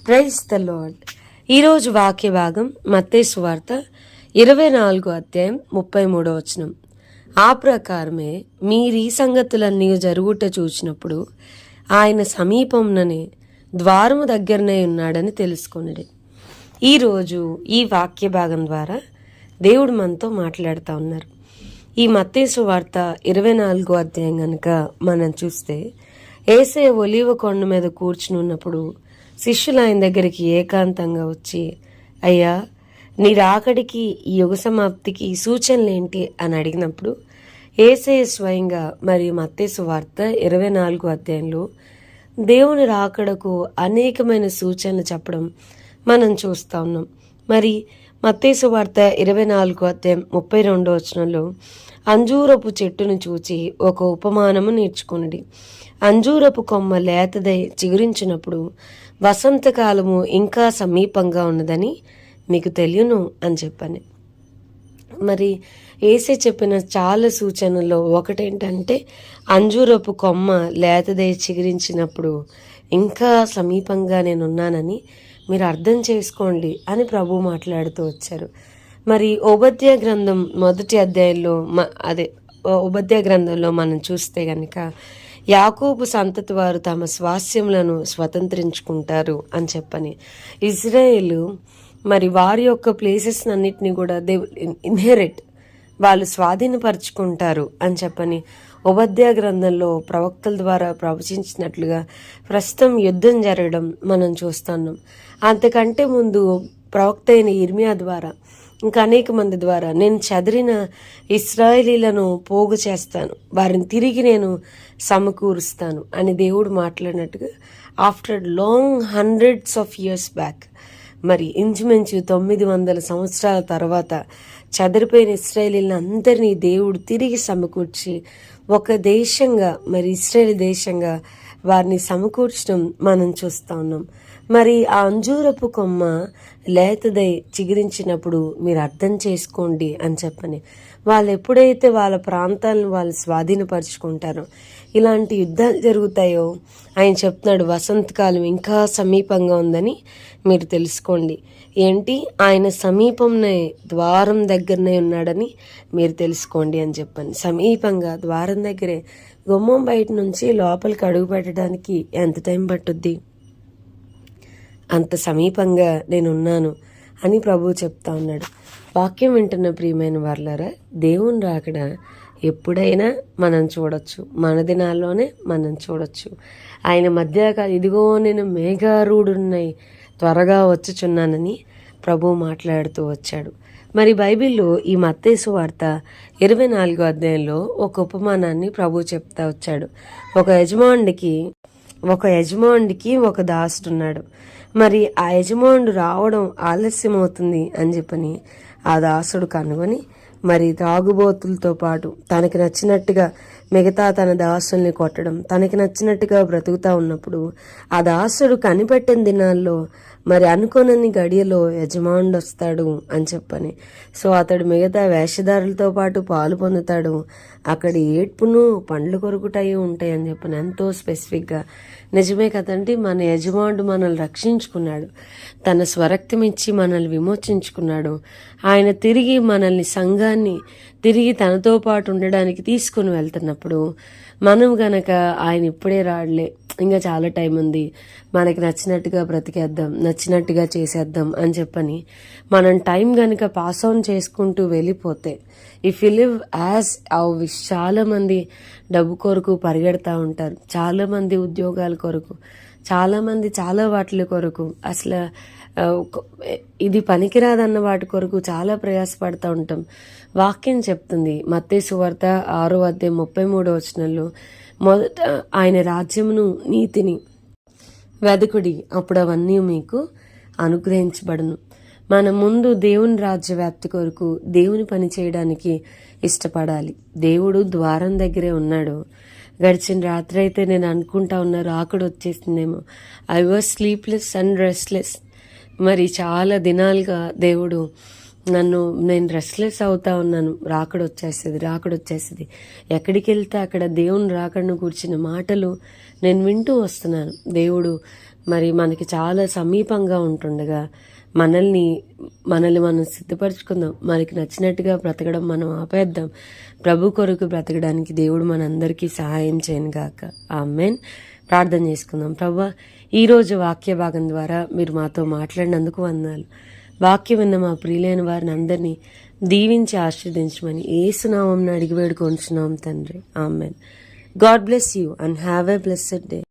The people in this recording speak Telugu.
Praise the lord. ఈరోజు వాక్య భాగం మత్తయి సువార్త 24 అధ్యాయం 33 వచనం. ఆ ప్రకారమే మీరీ సంగతులన్నీ జరుగుట చూచినప్పుడు ఆయన సమీపంననే ద్వారము దగ్గరనే ఉన్నాడని తెలుసుకొనిడి. ఈరోజు ఈ వాక్య భాగం ద్వారా దేవుడు మనతో మాట్లాడుతూ ఉన్నారు. ఈ మత్తయి సువార్త 24 అధ్యాయం కనుక మనం చూస్తే, యేసయ్య ఒలీవ కొండ మీద కూర్చుని ఉన్నప్పుడు శిష్యులు ఆయన దగ్గరికి ఏకాంతంగా వచ్చి, అయ్యా, నీ రాకడికి ఈ యుగ సమాప్తికి సూచనలు ఏంటి అని అడిగినప్పుడు యేసయ్య స్వయంగా మరియు మత్తయి సువార్త 24 అధ్యాయంలో దేవుని రాకడకు అనేకమైన సూచనలు చెప్పడం మనం చూస్తూ ఉన్నాం. మరి మత్తయి సువార్త 24 అధ్యాయం 32 వచనంలో అంజూరపు చెట్టును చూచి ఒక ఉపమానము నేర్చుకునిడి. అంజూరపు కొమ్మ లేతదై చిగురించినప్పుడు వసంతకాలము ఇంకా సమీపంగా ఉన్నదని మీకు తెలియను అని చెప్పని. మరి యేసే చెప్పిన చాలా సూచనల్లో ఒకటేంటంటే, అంజూరపు కొమ్మ లేతదై చిగురించినప్పుడు ఇంకా సమీపంగా నేనున్నానని మీరు అర్థం చేసుకోండి అని ప్రభు మాట్లాడుతూ వచ్చారు. మరి ఓబద్య గ్రంథం మొదటి అధ్యాయంలో ఓబద్య గ్రంథంలో మనం చూస్తే గనక యాకోబు సంతతి వారు తమ స్వాస్యములను స్వతంత్రించుకుంటారు అని చెప్పని, ఇజ్రాయేలు మరి వారి యొక్క ప్లేసెస్ అన్నిటిని కూడా దే ఇన్హెరిట్, వాళ్ళు స్వాధీనపరుచుకుంటారు అని చెప్పని ఓబద్య గ్రంథంలో ప్రవక్తల ద్వారా ప్రవచించినట్లుగా ప్రస్తుతం యుద్ధం జరగడం మనం చూస్తున్నాం. అంతకంటే ముందు ప్రవక్త అయిన ఇర్మియా ద్వారా ఇంకా అనేక మంది ద్వారా నేను చెదిరిన ఇశ్రాయేలీలను పోగు చేస్తాను, వారిని తిరిగి నేను సమకూరుస్తాను అని దేవుడు మాట్లాడినట్టుగా after long hundreds of years back, మరి ఇంచుమించు 900 సంవత్సరాల తర్వాత చెదిరిపోయిన ఇశ్రాయేలీలను అందరినీ దేవుడు తిరిగి సమకూర్చి ఒక దేశంగా, మరి ఇశ్రాయేల్ దేశంగా వారిని సమకూర్చడం మనం చూస్తూ ఉన్నాం. మరి ఆ అంజూరపు కొమ్మ లేతదై చిగురించినప్పుడు మీరు అర్థం చేసుకోండి అని చెప్పని, వాళ్ళు ఎప్పుడైతే వాళ్ళ ప్రాంతాలను వాళ్ళు స్వాధీనపరుచుకుంటారో ఇలాంటి యుద్ధాలు జరుగుతాయో ఆయన చెప్తున్నాడు, వసంతకాలం ఇంకా సమీపంగా ఉందని మీరు తెలుసుకోండి. ఏంటి, ఆయన సమీపంనే ద్వారం దగ్గరనే ఉన్నాడని మీరు తెలుసుకోండి అని చెప్పని. సమీపంగా ద్వారం దగ్గరే, గుమ్మం బయట నుంచి లోపలికి అడుగు పెట్టడానికి ఎంత టైం పట్టుద్ది, అంత సమీపంగా నేనున్నాను అని ప్రభువు చెప్తా ఉన్నాడు. వాక్యం వింటున్న ప్రియమైన వారులారా, దేవుని రాకడ ఎప్పుడైనా మనం చూడొచ్చు, మన దినాల్లోనే మనం చూడొచ్చు. ఆయన మధ్యకాలం ఇదిగో నేను మేఘారూఢున్నై త్వరగా వచ్చుచున్నానని ప్రభువు మాట్లాడుతూ వచ్చాడు. మరి బైబిల్లో ఈ మత్తయి సువార్త 24 అధ్యాయంలో ఒక ఉపమానాన్ని ప్రభువు చెప్తా వచ్చాడు. ఒక యజమానుడికి ఒక దాసుడున్నాడు. మరి ఆ యజమానుడు రావడం ఆలస్యం అవుతుంది అని చెప్పని ఆ దాసుడు కనుగొని, మరి తాగుబోతులతో పాటు తనకి నచ్చినట్టుగా మిగతా తన దాసుల్ని కొట్టడం, తనకి నచ్చినట్టుగా బ్రతుకుతా ఉన్నప్పుడు ఆ దాసుడు కనిపెట్టిన దినాల్లో మరి అనుకోనని గడియలో యజమానుడు వస్తాడు అని చెప్పని, సో అతడు మిగతా వేషధారులతో పాటు పాలు పొందుతాడు, అక్కడ ఏడ్పును పండ్లు కొరుకుటాయి ఉంటాయి అని చెప్పని ఎంతో స్పెసిఫిక్గా. నిజమే కదండి, మన యజమానుడు మనల్ని రక్షించుకున్నాడు, తన స్వరక్తం ఇచ్చి మనల్ని విమోచించుకున్నాడు. ఆయన తిరిగి మనల్ని, సంఘాన్ని తిరిగి తనతో పాటు ఉండడానికి తీసుకుని వెళ్తున్నప్పుడు మనం గనక ఆయన ఇప్పుడే రాడలే, ఇంకా చాలా టైం ఉంది, మనకి నచ్చినట్టుగా బ్రతికేద్దాం, నచ్చినట్టుగా చేసేద్దాం అని చెప్పని మనం టైం గనక పాస్ ఆన్ చేసుకుంటూ వెళ్ళిపోతే, ఇఫ్ యు లివ్ యాజ్ అవ్ విష్, చాలా మంది డబ్బు కొరకు పరిగెడతా ఉంటారు, చాలా మంది ఉద్యోగాల కొరకు, చాలా మంది చాలా వాటి కొరకు, అసలు ఇది పనికిరాదన్న వాటి కొరకు చాలా ప్రయాసపడుతూ ఉంటాం. వాక్యం చెప్తుంది మత్తయి సువార్త 6వ అధ్యాయం 33 వచనంలో, మొదట ఆయన రాజ్యమును నీతిని వెదకుడి, అప్పుడు అవన్నీ మీకు అనుగ్రహించబడును. మన ముందు దేవుని రాజ్య వ్యాప్తి కొరకు దేవుని పని చేయడానికి ఇష్టపడాలి. దేవుడు ద్వారం దగ్గరే ఉన్నాడు. గడిచిన రాత్రి అయితే నేను అనుకుంటా ఉన్నా రాకడ వచ్చేసిందేమో. I was sleepless and restless. మరి చాలా దినాలుగా దేవుడు నేను రెస్ట్లెస్ అవుతా ఉన్నాను, రాకడ వచ్చేస్తుంది. ఎక్కడికి వెళ్తే అక్కడ దేవుని రాకడను కూర్చిన మాటలు నేను వింటూ వస్తున్నాను. దేవుడు మరి మనకి చాలా సమీపంగా ఉంటుండగా మనల్ని మనం సిద్ధపరచుకుందాం. మనకి నచ్చినట్టుగా బ్రతకడం మనం ఆపేద్దాం. ప్రభు కొరకు బ్రతకడానికి దేవుడు మనందరికీ సహాయం చేయను గాక. ఆమేన్. ప్రార్థన చేసుకుందాం. ప్రభువా, ఈరోజు వాక్య భాగం ద్వారా మీరు మాతో మాట్లాడినందుకు వందనాలు. వాక్యం విన్న మా ప్రియులైన వారిని అందరినీ దీవించి ఆశీర్వదించమని యేసునామమున అడిగి వేడుకొంచున్నాం తండ్రి. ఆమేన్. God bless you and have a blessed day.